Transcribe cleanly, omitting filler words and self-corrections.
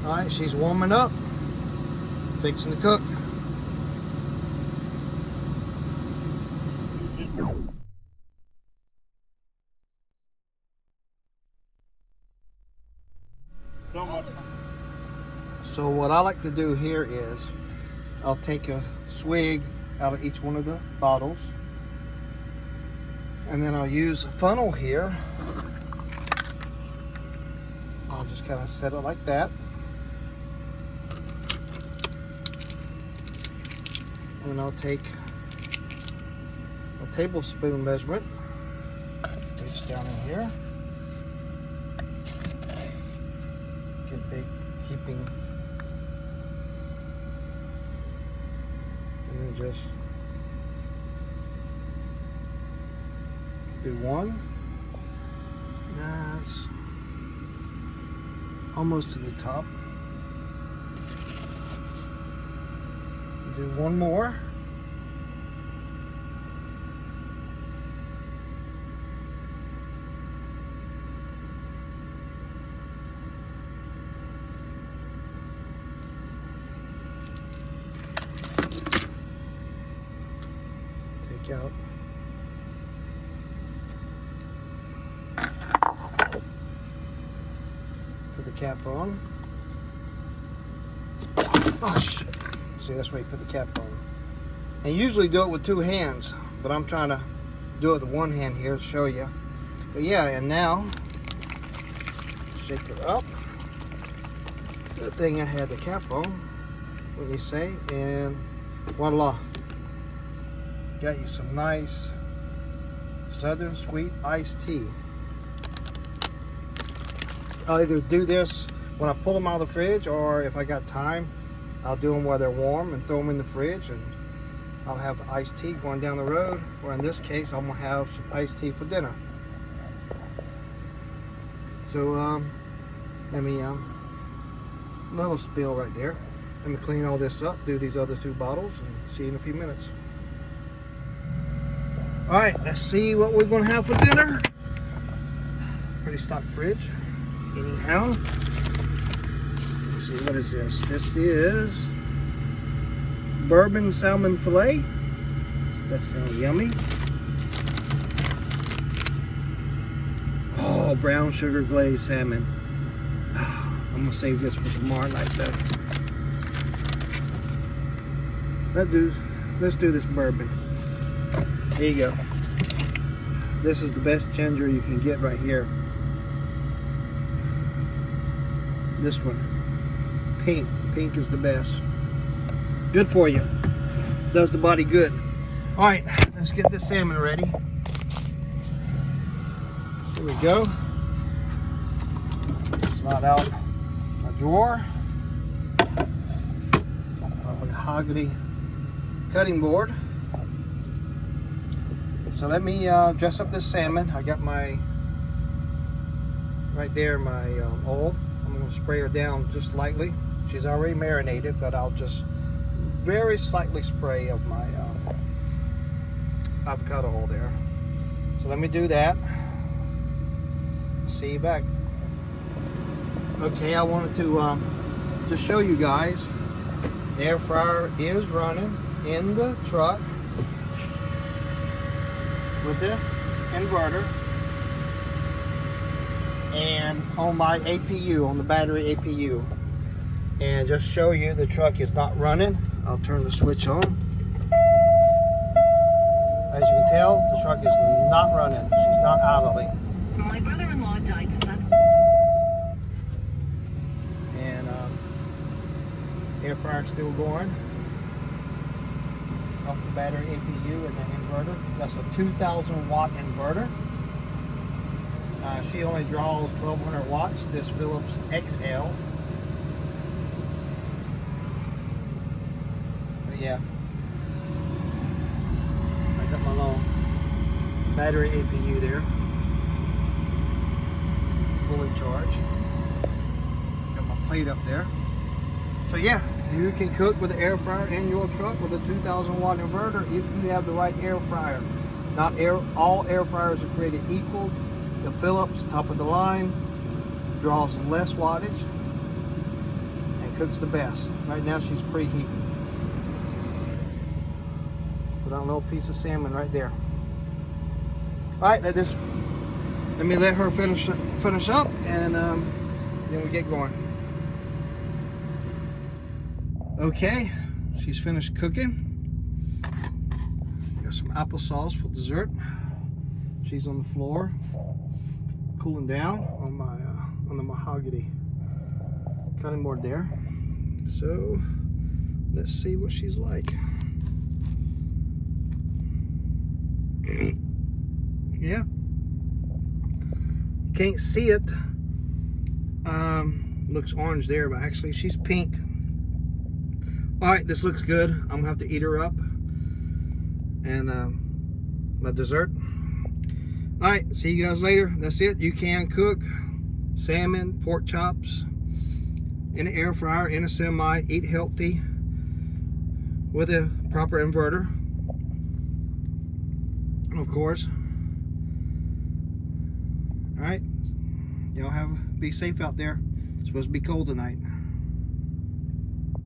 Alright, she's warming up. Fixing to cook. So what I like to do here is I'll take a swig out of each one of the bottles, and then I'll use a funnel here. I'll just kind of set it like that, and then I'll take a tablespoon measurement, reach down in here, get a big heaping, and then just do one. That's almost to the top. Do one more. Take out. Put the cap on. Oh shit. See, that's why you put the cap on. And you usually do it with two hands, but I'm trying to do it with one hand here to show you. But yeah, and now shake her up. Good thing I had the cap on, what do you say? And voila. Got you some nice Southern Sweet iced tea. I'll either do this when I pull them out of the fridge, or if I got time, I'll do them while they're warm and throw them in the fridge, and I'll have iced tea going down the road, or in this case, I'm gonna have some iced tea for dinner. So, let me, little spill right there. Let me clean all this up, do these other two bottles, and see you in a few minutes. All right, let's see what we're gonna have for dinner. Pretty stocked fridge. Anyhow, let's see, what is this? This is bourbon salmon fillet. That sounds yummy. Oh, brown sugar glazed salmon. I'm gonna save this for tomorrow night though. Let's do this bourbon. There you go. This is the best ginger you can get right here. This one, pink. The pink is the best. Good for you. Does the body good. All right, let's get this salmon ready. Here we go. Slide out a drawer. My mahogany cutting board. So let me dress up this salmon. I got my, right there, my oil. I'm going to spray her down just lightly. She's already marinated, but I'll just very slightly spray of my avocado oil there. So let me do that. See you back. Okay, I wanted to just show you guys. The air fryer is running in the truck with the inverter, and on my APU, on the battery APU. And just show you the truck is not running. I'll turn the switch on. As you can tell, the truck is not running. She's not idling. My brother-in-law died. And air fryer still going off the battery APU and the inverter. That's a 2,000 watt inverter. She only draws 1,200 watts. This Philips XL. But yeah, I got my little battery APU there, fully charged. Got my plate up there. So yeah, you can cook with the air fryer in your truck with a 2,000 watt inverter if you have the right air fryer. Not all air fryers are created equal. The Philips, top of the line, draws less wattage. cooks the best. Right now she's preheating. Put on a little piece of salmon right there. All right, let me let her finish up, and then we get going. Okay, she's finished cooking. Got some applesauce for dessert. She's on the floor, cooling down on the mahogany cutting board there. So let's see what she's like. Yeah, you can't see it. Looks orange there, but actually she's pink. All right, this looks good. I'm gonna have to eat her up. And my dessert. All right, see you guys later. That's it. You can cook salmon, pork chops in the air fryer, in a semi. Eat healthy with a proper inverter, of course. All right, y'all be safe out there. It's supposed to be cold tonight.